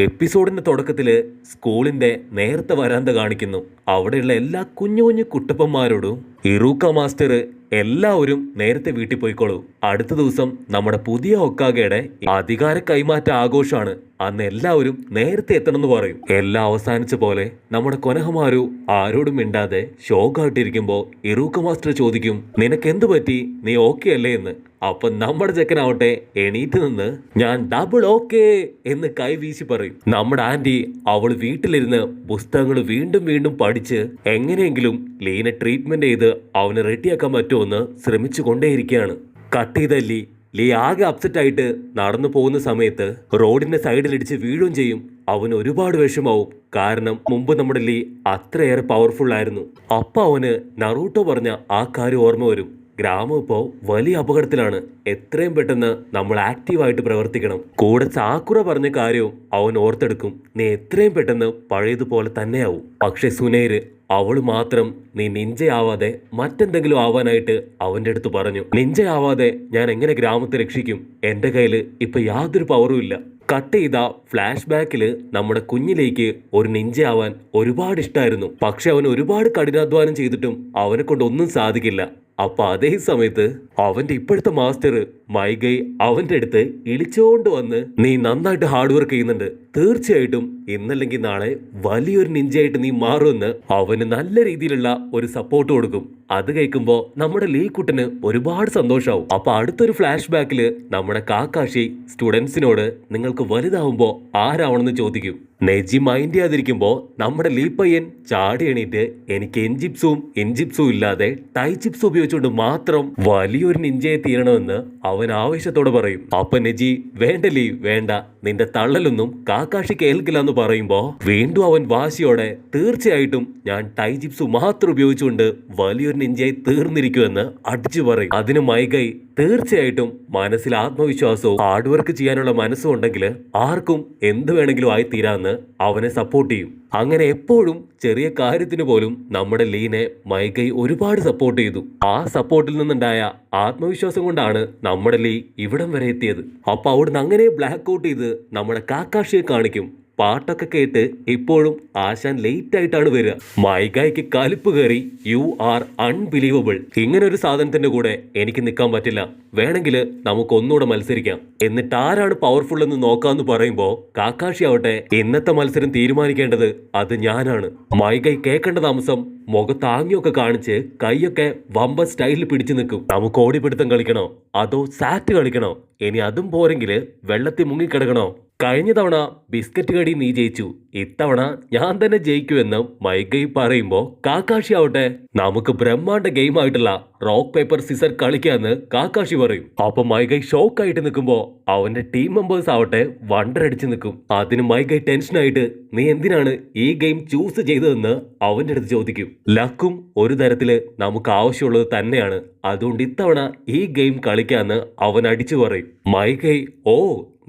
എപ്പിസോഡിന്റെ തുടക്കത്തില് സ്കൂളിന്റെ നേരത്തെ വരാന്ത കാണിക്കുന്നു. അവിടെയുള്ള എല്ലാ കുഞ്ഞു കുഞ്ഞു കുട്ടപ്പന്മാരോടും ഇറൂക്ക മാസ്റ്റർ എല്ലാവരും നേരത്തെ വീട്ടിൽ പോയിക്കോളൂ. അടുത്ത ദിവസം നമ്മുടെ പുതിയ ഹൊക്കാഗയുടെ അധികാര കൈമാറ്റ ആഘോഷമാണ്. അന്ന് എല്ലാവരും നേരത്തെ എത്തണമെന്ന് പറയും. എല്ലാം അവസാനിച്ച പോലെ നമ്മുടെ കൊനഹമാരു ആരോടും മിണ്ടാതെ ഷോക്കായിട്ടിരിക്കുമ്പോ ഇറൂക്ക മാസ്റ്റർ ചോദിക്കും, നിനക്ക് എന്തു പറ്റി, നീ ഓക്കെ അല്ലേ എന്ന്. അപ്പൊ നമ്മുടെ ചെക്കനാവട്ടെ എണീറ്റ് നിന്ന് ഞാൻ ഡബിൾ ഓക്കെ എന്ന് കൈ വീശി പറയും. നമ്മുടെ ആന്റി അവൾ വീട്ടിലിരുന്ന് പുസ്തകങ്ങൾ വീണ്ടും വീണ്ടും പഠിച്ച് എങ്ങനെയെങ്കിലും ലീനെ ട്രീറ്റ്മെന്റ് ചെയ്ത് അവന് റെഡിയാക്കാൻ പറ്റുമെന്ന് ശ്രമിച്ചു കൊണ്ടേയിരിക്കുകയാണ്. കട്ട് ചെയ്തല്ലി ലീ ആകെ അപ്സെറ്റ് ആയിട്ട് നടന്നു പോകുന്ന സമയത്ത് റോഡിന്റെ സൈഡിലിടിച്ച് വീഴുകയും ചെയ്യും. അവന് ഒരുപാട് വിഷമാവും. കാരണം മുമ്പ് നമ്മുടെ ലീ അത്രയേറെ പവർഫുൾ ആയിരുന്നു. അപ്പൊ അവന് നറൂട്ടോ പറഞ്ഞ ആ കാര്യം ഓർമ്മ വരും. ഗ്രാമം ഇപ്പോൾ വലിയ അപകടത്തിലാണ്. എത്രയും പെട്ടെന്ന് നമ്മൾ ആക്റ്റീവായിട്ട് പ്രവർത്തിക്കണം. കൂടെ സാക്കുറ പറഞ്ഞ കാര്യവും അവൻ ഓർത്തെടുക്കും. നീ എത്രയും പെട്ടെന്ന് പഴയതുപോലെ തന്നെയാവും. പക്ഷെ സുനൈര് അവൾ മാത്രം നീ നിഞ്ചയാവാതെ മറ്റെന്തെങ്കിലും ആവാനായിട്ട് അവന്റെ അടുത്ത് പറഞ്ഞു. നിഞ്ചയാവാതെ ഞാൻ എങ്ങനെ ഗ്രാമത്തെ രക്ഷിക്കും? എന്റെ കയ്യിൽ ഇപ്പൊ യാതൊരു പവറും ഇല്ല. കട്ട് ചെയ്ത ഫ്ലാഷ് ബാക്കില് നമ്മുടെ കുഞ്ഞിലേക്ക് ഒരു നിഞ്ചയാവാൻ ഒരുപാട് ഇഷ്ടമായിരുന്നു. പക്ഷെ അവൻ ഒരുപാട് കഠിനാധ്വാനം ചെയ്തിട്ടും അവനെ കൊണ്ട് ഒന്നും സാധിക്കില്ല. അപ്പൊ അതേ സമയത്ത് അവന്റെ ഇപ്പോഴത്തെ മാസ്റ്റർ മൈഗൈ അവന്റെ അടുത്ത് ഇളിച്ചോണ്ട് വന്ന്, നീ നന്നായിട്ട് ഹാർഡ് വർക്ക് ചെയ്യുന്നുണ്ട്, തീർച്ചയായിട്ടും ഇന്നല്ലെങ്കിൽ നാളെ വലിയൊരു നിഞ്ചയായിട്ട് നീ മാറുമെന്ന് അവന് നല്ല രീതിയിലുള്ള ഒരു സപ്പോർട്ട് കൊടുക്കും. അത് കേൾക്കുമ്പോ നമ്മുടെ ലീ കുട്ടന് ഒരുപാട് സന്തോഷാവും. അപ്പൊ അടുത്തൊരു ഫ്ലാഷ് ബാക്കില് നമ്മുടെ കാക്കാഷി സ്റ്റുഡൻസിനോട് നിങ്ങൾക്ക് വലുതാവുമ്പോ ആരാവണമെന്ന് ചോദിക്കും. നെജി മൈൻഡ് ചെയ്യാതിരിക്കുമ്പോ നമ്മുടെ ലീ പയ്യൻ ചാടി എണീറ്റ്, എനിക്ക് എൻജിപ്സും ഇല്ലാതെ ടൈ ചിപ്സ് ഉപയോഗിച്ചുകൊണ്ട് മാത്രം വലിയൊരു നിഞ്ചയെ തീരണമെന്ന് അവൻ ആവേശത്തോടെ പറയും. അപ്പൊ നെജി, വേണ്ട ലീ വേണ്ട, നിന്റെ തള്ളലൊന്നും കാക്കാഷി കേൾക്കില്ല എന്ന് പറയുമ്പോ വീണ്ടും അവൻ വാശിയോടെ, തീർച്ചയായിട്ടും ഞാൻ ടൈ ചിപ്സ് മാത്രം ഉപയോഗിച്ചുകൊണ്ട് വലിയൊരു നിഞ്ചയായി തീർന്നിരിക്കുമെന്ന് അടിച്ചു പറയും. അതിന് മൈഗൈ, തീർച്ചയായിട്ടും മനസ്സിൽ ആത്മവിശ്വാസവും ഹാർഡ് വർക്ക് ചെയ്യാനുള്ള മനസ്സും ഉണ്ടെങ്കിൽ ആർക്കും എന്ത് വേണമെങ്കിലും ആയി തീരാന്ന് അവനെ സപ്പോർട്ട് ചെയ്യും. അങ്ങനെ എപ്പോഴും ചെറിയ കാര്യത്തിന് പോലും നമ്മുടെ ലീനെ മൈഗൈ ഒരുപാട് സപ്പോർട്ട് ചെയ്തു. ആ സപ്പോർട്ടിൽ നിന്നുണ്ടായ ആത്മവിശ്വാസം കൊണ്ടാണ് നമ്മുടെ ലീ ഇവിടം വരെ എത്തിയത്. അപ്പൊ അവിടുന്ന് അങ്ങനെ ബ്ലാക്ക് ഔട്ട് ചെയ്ത് നമ്മുടെ കാക്കാഷിയെ കാണിക്കും. പാട്ടൊക്കെ കേട്ട് ഇപ്പോഴും ആശാൻ ലേറ്റ് ആയിട്ടാണ് വരിക. മൈഗായ്ക്ക് കലിപ്പ് കയറി, യു ആർ അൺബിലീവബിൾ, ഇങ്ങനെ ഒരു സാധനത്തിന്റെ കൂടെ എനിക്ക് നിൽക്കാൻ പറ്റില്ല, വേണമെങ്കിൽ നമുക്ക് ഒന്നുകൂടെ മത്സരിക്കാം, എന്നിട്ട് ആരാണ് പവർഫുൾ എന്ന് നോക്കാന്ന് പറയുമ്പോ കാക്കാഷി ആവട്ടെ, ഇന്നത്തെ മത്സരം തീരുമാനിക്കേണ്ടത് അത് ഞാനാണ്. മൈഗൈ കേൾക്കേണ്ട താമസം മുഖത്താങ്ങിയൊക്കെ കാണിച്ച് കൈയൊക്കെ വമ്പ സ്റ്റൈലിൽ പിടിച്ചു നിൽക്കും. നമുക്ക് ഓടിപ്പിടുത്തം കളിക്കണോ അതോ സാറ്റ് കളിക്കണോ? ഇനി അതും പോരെങ്കില് വെള്ളത്തിൽ മുങ്ങിക്കിടക്കണോ? കഴിഞ്ഞ തവണ ബിസ്ക്കറ്റ് കടി നീ ജയിച്ചു, ഇത്തവണ ഞാൻ തന്നെ ജയിക്കുമെന്ന് മൈഗൈ പറയുമ്പോ കാക്കാഷി ആവട്ടെ, നമുക്ക് ബ്രഹ്മാണ്ഡ ഗെയിം ആയിട്ടുള്ള റോക്ക് പേപ്പർ സിസർ കളിക്കാന്ന് കാക്കാഷി പറയും. അപ്പൊ മൈഗൈ ഷോക്കായിട്ട് നിൽക്കുമ്പോ അവന്റെ ടീം മെമ്പേഴ്സ് ആവട്ടെ വണ്ടർ അടിച്ചു നിൽക്കും. അതിന് മൈഗൈ ടെൻഷനായിട്ട്, നീ എന്തിനാണ് ഈ ഗെയിം ചൂസ് ചെയ്തതെന്ന് അവന്റെ അടുത്ത് ചോദിക്കും. ലക്കും ഒരു തരത്തില് നമുക്ക് ആവശ്യമുള്ളത് തന്നെയാണ്, അതുകൊണ്ട് ഇത്തവണ ഈ ഗെയിം കളിക്കാന്ന് അവൻ അടിച്ചു പറയും. മൈഗൈ, ഓ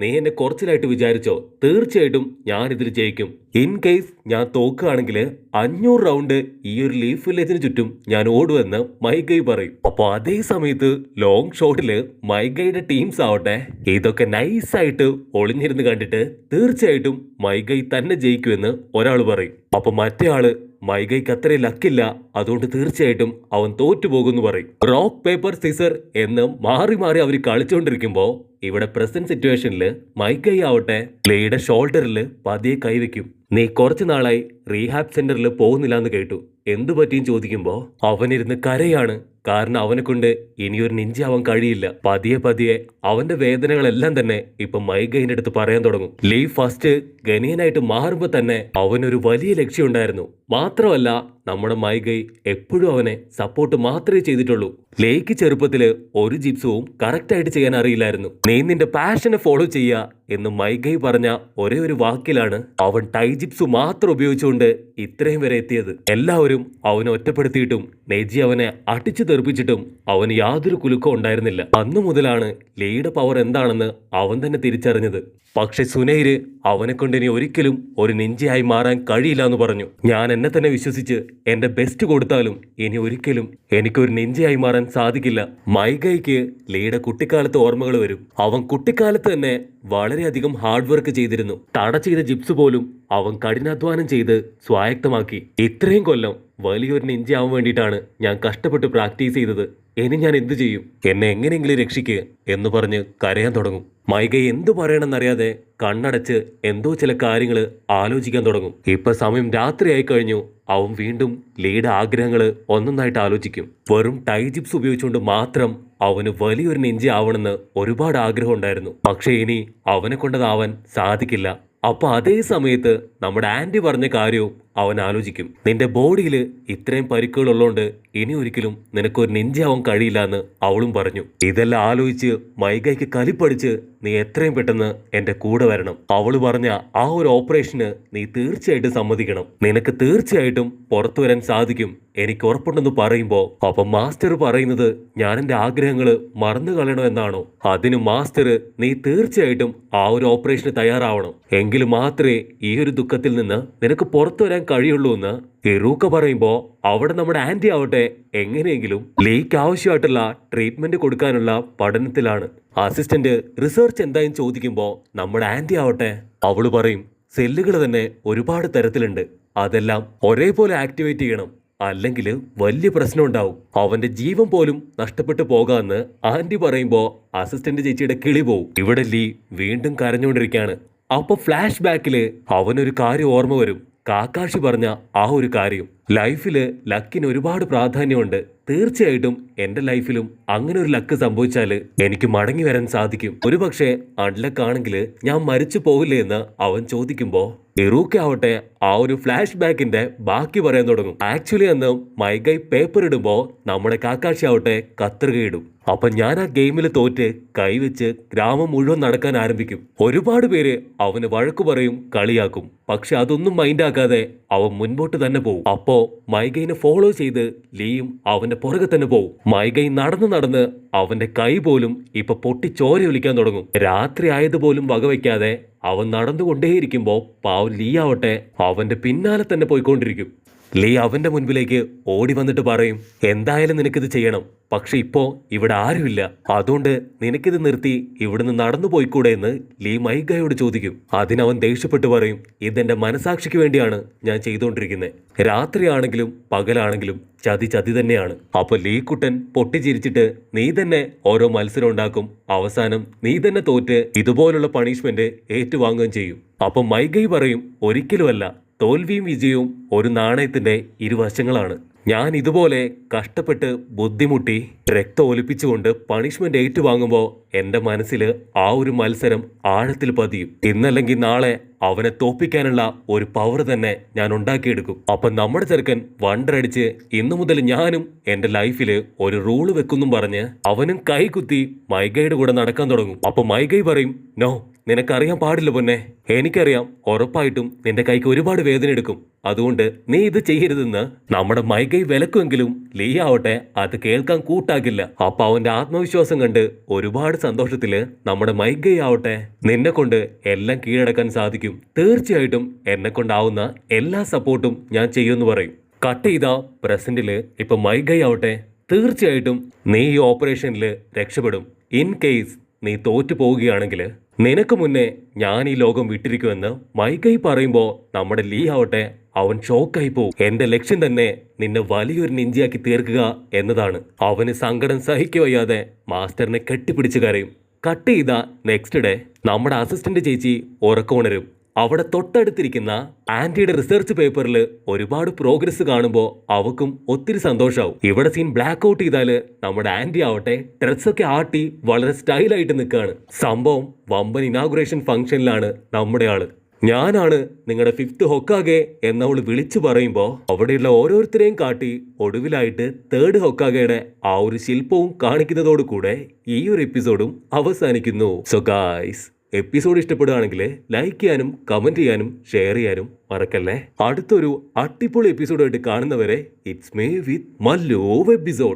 നീ എന്നെ കുറച്ചിലായിട്ട് വിചാരിച്ചോ, തീർച്ചയായിട്ടും ഞാൻ ഇതിൽ ജയിക്കും. ഇൻ കേസ് ഞാൻ തോക്കുകയാണെങ്കിൽ 500 റൗണ്ട് ഈ ഒരു ലീഫ് വില്ലേജിന് ചുറ്റും ഞാൻ ഓടുമെന്ന് മൈഗൈ പറയും. അപ്പൊ അതേ സമയത്ത് ലോങ് ഷോട്ടില് മൈഗൈയുടെ ടീംസ് ആവട്ടെ ഇതൊക്കെ നൈസായിട്ട് ഒളിഞ്ഞിരുന്ന് കണ്ടിട്ട് തീർച്ചയായിട്ടും മൈഗൈ തന്നെ ജയിക്കുമെന്ന് ഒരാൾ പറയും. അപ്പൊ മറ്റേ ആള്, മൈഗൈക്ക് അത്രയും ലക്കില്ല, അതുകൊണ്ട് തീർച്ചയായിട്ടും അവൻ തോറ്റുപോകുന്നു പറയും. റോക്ക് പേപ്പർ സിസർ എന്ന് മാറി മാറി അവർ കളിച്ചുകൊണ്ടിരിക്കുമ്പോ ഇവിടെ പ്രസന്റ് സിറ്റുവേഷനിൽ മൈഗൈ ആവട്ടെ ലീയുടെ ഷോൾഡറിൽ പതിയെ കൈവയ്ക്കും. നീ കുറച്ചു നാളായി റീഹാബ് സെന്ററിൽ പോകുന്നില്ല എന്ന് കേട്ടു, എന്തു പറ്റിയും ചോദിക്കുമ്പോ അവനിരുന്ന് കരയാണ്. കാരണം അവനെ കൊണ്ട് ഇനിയൊരു നിഞ്ചയാവാൻ കഴിയില്ല. പതിയെ പതിയെ അവന്റെ വേദനകളെല്ലാം തന്നെ ഇപ്പൊ മൈഗൈന്റെ അടുത്ത് പറയാൻ തുടങ്ങും. ലീ ഫസ്റ്റ് ഗനിയനായിട്ട് മാറുമ്പോ തന്നെ അവനൊരു വലിയ ലക്ഷ്യം ഉണ്ടായിരുന്നു. മാത്രമല്ല നമ്മുടെ മൈഗൈ എപ്പോഴും അവനെ സപ്പോർട്ട് മാത്രമേ ചെയ്തിട്ടുള്ളൂ. ലേക്ക് ചെറുപ്പത്തില് ഒരു ജിപ്സുവും കറക്റ്റായിട്ട് ചെയ്യാൻ അറിയില്ലായിരുന്നു. നീ നിന്റെ പാഷനെ ഫോളോ ചെയ്യുക എന്ന് മൈഗൈ പറഞ്ഞ ഒരേ ഒരു വാക്കിലാണ് അവൻ ടൈ ജിപ്സു മാത്രം ഉപയോഗിച്ചുകൊണ്ട് ഇത്രയും വരെ എത്തിയത്. എല്ലാവരും അവനെ ഒറ്റപ്പെടുത്തിയിട്ടും നെജി അവനെ അടിച്ചു തെറിപ്പിച്ചിട്ടും അവന് യാതൊരു കുലുക്കവും ഉണ്ടായിരുന്നില്ല. അന്നു മുതലാണ് ലീയുടെ പവർ എന്താണെന്ന് അവൻ തന്നെ തിരിച്ചറിഞ്ഞത്. പക്ഷെ സുനൈര് അവനെ കൊണ്ട് ഇനി ഒരിക്കലും ഒരു നിഞ്ചയായി മാറാൻ കഴിയില്ല എന്ന് പറഞ്ഞു. ഞാൻ എന്നെ തന്നെ വിശ്വസിച്ച് എന്റെ ബെസ്റ്റ് കൊടുത്താലും ഇനി ഒരിക്കലും എനിക്കൊരു നിഞ്ചയായി മാറാൻ സാധിക്കില്ല. മൈഗയ്ക്ക് ലീയുടെ കുട്ടിക്കാലത്ത് ഓർമ്മകൾ വരും. അവൻ കുട്ടിക്കാലത്ത് തന്നെ വളരെയധികം ഹാർഡ് വർക്ക് ചെയ്തിരുന്നു. തട ചെയ്ത ജിപ്സ് പോലും അവൻ കഠിനാധ്വാനം ചെയ്ത് സ്വായക്തമാക്കി. ഇത്രയും കൊല്ലം വലിയൊരു നിഞ്ചയാവാൻ വേണ്ടിയിട്ടാണ് ഞാൻ കഷ്ടപ്പെട്ട് പ്രാക്ടീസ് ചെയ്തത്. ഇനി ഞാൻ എന്തു ചെയ്യും? എന്നെ എങ്ങനെയെങ്കിലും രക്ഷിക്കുക എന്ന് പറഞ്ഞ് കരയാൻ തുടങ്ങും. മൈഗൈ എന്തു പറയണമെന്നറിയാതെ കണ്ണടച്ച് എന്തോ ചില കാര്യങ്ങൾ ആലോചിക്കാൻ തുടങ്ങും. ഇപ്പൊ സമയം രാത്രിയായി കഴിഞ്ഞു. അവൻ വീണ്ടും ലീയുടെ ആഗ്രഹങ്ങൾ ഒന്നൊന്നായിട്ട് ആലോചിക്കും. വെറും ടൈ ജിപ്സ് ഉപയോഗിച്ചുകൊണ്ട് മാത്രം അവന് വലിയൊരു നിഞ്ച ആവണമെന്ന് ഒരുപാട് ആഗ്രഹം ഉണ്ടായിരുന്നു. പക്ഷെ ഇനി അവനെ കൊണ്ടതാവാൻ സാധിക്കില്ല. അപ്പൊ അതേ സമയത്ത് നമ്മുടെ ആന്റി പറഞ്ഞ കാര്യവും അവൻ ആലോചിക്കും. നിന്റെ ബോഡിയിൽ ഇത്രയും പരിക്കുകൾ ഉള്ളതുകൊണ്ട് ഇനി ഒരിക്കലും നിനക്കൊരു നിഞ്ചയാവാൻ കഴിയില്ല എന്ന് അവളും പറഞ്ഞു. ഇതെല്ലാം ആലോചിച്ച് മൈഗയ്ക്ക് കലിപ്പടിച്ച് നീ എത്രയും പെട്ടെന്ന് എന്റെ കൂടെ വരണം. അവള് പറഞ്ഞ ആ ഒരു ഓപ്പറേഷന് നീ തീർച്ചയായിട്ടും സമ്മതിക്കണം. നിനക്ക് തീർച്ചയായിട്ടും പുറത്തു വരാൻ സാധിക്കും, എനിക്ക് ഉറപ്പുണ്ടെന്ന് പറയുമ്പോ അപ്പൊ മാസ്റ്റർ പറയുന്നത് ഞാൻ എന്റെ ആഗ്രഹങ്ങൾ മറന്നു കളയണോ എന്നാണോ? അതിന് മാസ്റ്റർ നീ തീർച്ചയായിട്ടും ആ ഒരു ഓപ്പറേഷന് തയ്യാറാവണം. എങ്കിൽ മാത്രമേ ഈ ഒരു ദുഃഖത്തിൽ നിന്ന് നിനക്ക് പുറത്തു വരാൻ കഴിയുള്ളൂ എന്ന് ഇറൂക്ക പറയുമ്പോ അവിടെ നമ്മുടെ ആന്റി ആവട്ടെ എങ്ങനെയെങ്കിലും ലീക്ക് ആവശ്യമായിട്ടുള്ള ട്രീറ്റ്മെന്റ് കൊടുക്കാനുള്ള പഠനത്തിലാണ്. അസിസ്റ്റന്റ് റിസർച്ച് എന്തായും ചോദിക്കുമ്പോ നമ്മുടെ ആന്റി ആവട്ടെ അവള് പറയും സെല്ലുകൾ തന്നെ ഒരുപാട് തരത്തിലുണ്ട്, അതെല്ലാം ഒരേപോലെ ആക്ടിവേറ്റ് ചെയ്യണം, അല്ലെങ്കിൽ വലിയ പ്രശ്നം ഉണ്ടാവും, അവന്റെ ജീവൻ പോലും നഷ്ടപ്പെട്ടു പോകാമെന്ന് ആന്റി പറയുമ്പോ അസിസ്റ്റന്റ് ചേച്ചിയുടെ കിളി പോവും. ഇവിടെ ലീ വീണ്ടും കരഞ്ഞുകൊണ്ടിരിക്കുകയാണ്. അപ്പൊ ഫ്ലാഷ് ബാക്കില് അവനൊരു കാര്യം ഓർമ്മ വരും. കാക്കാഷി പറഞ്ഞ ആ ഒരു കാര്യം. ലൈഫില് ലക്കിന് ഒരുപാട് പ്രാധാന്യമുണ്ട്. തീർച്ചയായിട്ടും എന്റെ ലൈഫിലും അങ്ങനെ ഒരു ലക്ക് സംഭവിച്ചാല് എനിക്ക് മടങ്ങി വരാൻ സാധിക്കും. ഒരുപക്ഷെ അൺലക്ക് ആണെങ്കിൽ ഞാൻ മരിച്ചു പോകില്ലേ എന്ന് അവൻ ചോദിക്കുമ്പോ ഇറൂക്ക ആവട്ടെ ആ ഒരു ഫ്ലാഷ് ബാക്കിന്റെ ബാക്കി പറയാൻ തുടങ്ങും. ആക്ച്വലി അന്ന് മൈഗൈ പേപ്പർ ഇടുമ്പോ നമ്മുടെ കാക്കാഷി ആവട്ടെ കത്രികയിടും. അപ്പൊ ഞാൻ ആ ഗെയിമിൽ തോറ്റ് കൈവച്ച് ഗ്രാമം മുഴുവൻ നടക്കാൻ ആരംഭിക്കും. ഒരുപാട് പേര് അവന് വഴക്കു പറയും, കളിയാക്കും. പക്ഷെ അതൊന്നും മൈൻഡാക്കാതെ അവൻ മുൻപോട്ട് തന്നെ പോകും. അപ്പോ മൈഗൈനെ ഫോളോ ചെയ്ത് ലീയും അവന്റെ പുറകെ തന്നെ പോകും. മൈഗൈ നടന്ന് നടന്ന് അവന്റെ കൈ പോലും ഇപ്പൊ പൊട്ടി ചോരയൊലിക്കാൻ തുടങ്ങും. രാത്രി ആയതുപോലും വകവയ്ക്കാതെ അവൻ നടന്നുകൊണ്ടേയിരിക്കുമ്പോ പാവം ലീ ആവട്ടെ അവന്റെ പിന്നാലെ തന്നെ പോയിക്കൊണ്ടിരിക്കും. ലീ അവന്റെ മുൻപിലേക്ക് ഓടി വന്നിട്ട് പറയും, എന്തായാലും നിനക്കിത് ചെയ്യണം, പക്ഷെ ഇപ്പോ ഇവിടെ ആരുമില്ല, അതുകൊണ്ട് നിനക്കിത് നിർത്തി ഇവിടുന്ന് നടന്നു പോയിക്കൂടെ എന്ന് ലീ മൈഗയോട് ചോദിക്കും. അതിനവൻ ദേഷ്യപ്പെട്ട് പറയും, ഇതെന്റെ മനസാക്ഷിക്ക് വേണ്ടിയാണ് ഞാൻ ചെയ്തുകൊണ്ടിരിക്കുന്നത്. രാത്രിയാണെങ്കിലും പകലാണെങ്കിലും ചതി ചതി തന്നെയാണ്. അപ്പൊ ലീ കുട്ടൻ പൊട്ടിച്ചിരിച്ചിട്ട് നീ തന്നെ ഓരോ മത്സരം ഉണ്ടാക്കും, അവസാനം നീ തന്നെ തോറ്റ് ഇതുപോലുള്ള പണിഷ്മെന്റ് ഏറ്റുവാങ്ങുകയും ചെയ്യും. അപ്പൊ മൈഗൈ പറയും, ഒരിക്കലുമല്ല, തോൽവിയും വിജയവും ഒരു നാണയത്തിന്റെ ഇരുവശങ്ങളാണ്. ഞാൻ ഇതുപോലെ കഷ്ടപ്പെട്ട് ബുദ്ധിമുട്ടി രക്തം ഒലിപ്പിച്ചുകൊണ്ട് പണിഷ്മെന്റ് ഏറ്റുവാങ്ങുമ്പോൾ എന്റെ മനസ്സിൽ ആ ഒരു മത്സരം ആഴത്തിൽ പതിയും. ഇന്നല്ലെങ്കിൽ നാളെ അവനെ തോപ്പിക്കാനുള്ള ഒരു പവർ തന്നെ ഞാൻ ഉണ്ടാക്കിയെടുക്കും. അപ്പൊ നമ്മുടെ ചെറുക്കൻ വണ്ടറടിച്ച് ഇന്നു മുതൽ ഞാനും എന്റെ ലൈഫിൽ ഒരു റൂള് വെക്കുന്നും പറഞ്ഞ് അവനും കൈകുത്തി മൈഗയുടെ കൂടെ നടക്കാൻ തുടങ്ങും. അപ്പൊ മൈഗൈ പറയും, നോ, നിനക്കറിയാൻ പാടില്ല പൊന്നെ, എനിക്കറിയാം, ഉറപ്പായിട്ടും നിന്റെ കൈക്ക് ഒരുപാട് വേദന എടുക്കും, അതുകൊണ്ട് നീ ഇത് ചെയ്യരുതെന്ന് നമ്മുടെ മൈഗൈ വിലക്കുമെങ്കിലും ലീ ആവട്ടെ അത് കേൾക്കാൻ കൂട്ടാക്കില്ല. അപ്പൊ അവന്റെ ആത്മവിശ്വാസം കണ്ട് ഒരുപാട് സന്തോഷത്തില് നമ്മുടെ മൈഗൈ ആവട്ടെ നിന്നെ കൊണ്ട് എല്ലാം കീഴടക്കാൻ സാധിക്കും, തീർച്ചയായിട്ടും എന്നെ കൊണ്ടാവുന്ന എല്ലാ സപ്പോർട്ടും ഞാൻ ചെയ്യുമെന്ന് പറയും. കട്ട് ചെയ്ത പ്രസന്റില് ഇപ്പൊ മൈഗൈ ആവട്ടെ തീർച്ചയായിട്ടും നീ ഈ ഓപ്പറേഷനിൽ രക്ഷപ്പെടും. ഇൻ കേസ് നീ തോറ്റു പോവുകയാണെങ്കിൽ നിനക്ക് മുന്നേ ഞാൻ ഈ ലോകം വിട്ടിരിക്കുമെന്ന് മൈഗൈ പറയുമ്പോ നമ്മുടെ ലീ ആവട്ടെ അവൻ ഷോക്കായി പോവും. എന്റെ ലക്ഷ്യം തന്നെ നിന്നെ വലിയൊരു നിഞ്ചയാക്കി തീർക്കുക എന്നതാണ്. അവന് സങ്കടം സഹിക്കവയ്യാതെ മാസ്റ്ററിനെ കെട്ടിപ്പിടിച്ച് കരയും. കട്ട് ചെയ്ത നെക്സ്റ്റ് ഡേ നമ്മുടെ അസിസ്റ്റന്റ് ചേച്ചി ഉറക്കമുണരും. അവിടെ തൊട്ടടുത്തിരിക്കുന്ന ആന്റിയുടെ റിസർച്ച് പേപ്പറിൽ ഒരുപാട് പ്രോഗ്രസ് കാണുമ്പോൾ അവക്കും ഒത്തിരി സന്തോഷമാവും. ഇവിടെ സീൻ ബ്ലാക്ക് ഔട്ട് ചെയ്താല് നമ്മുടെ ആന്റി ആവട്ടെ ഡ്രസ്സൊക്കെ ആട്ടി വളരെ സ്റ്റൈലായിട്ട് നിൽക്കുകയാണ്. സംഭവം വമ്പൻ ഇനാഗുറേഷൻ ഫംഗ്ഷനിലാണ് നമ്മുടെ ആള്. ഞാനാണ് നിങ്ങളുടെ 5th ഹൊക്കാഗെ എന്നവൾ വിളിച്ചു പറയുമ്പോൾ അവിടെയുള്ള ഓരോരുത്തരെയും കാട്ടി ഒടുവിലായിട്ട് 3rd ഹൊക്കാഗയുടെ ആ ഒരു ശില്പവും കാണിക്കുന്നതോടു കൂടെ ഈ ഒരു എപ്പിസോഡും അവസാനിക്കുന്നു. സോ ഗായ്സ്, എപ്പിസോഡ് ഇഷ്ടപ്പെടുകയാണെങ്കിൽ ലൈക്ക് ചെയ്യാനും കമന്റ് ചെയ്യാനും ഷെയർ ചെയ്യാനും മറക്കല്ലേ. അടുത്തൊരു അടിപൊളി എപ്പിസോഡായിട്ട് കാണുന്നവരെ it's me with Mallu episode.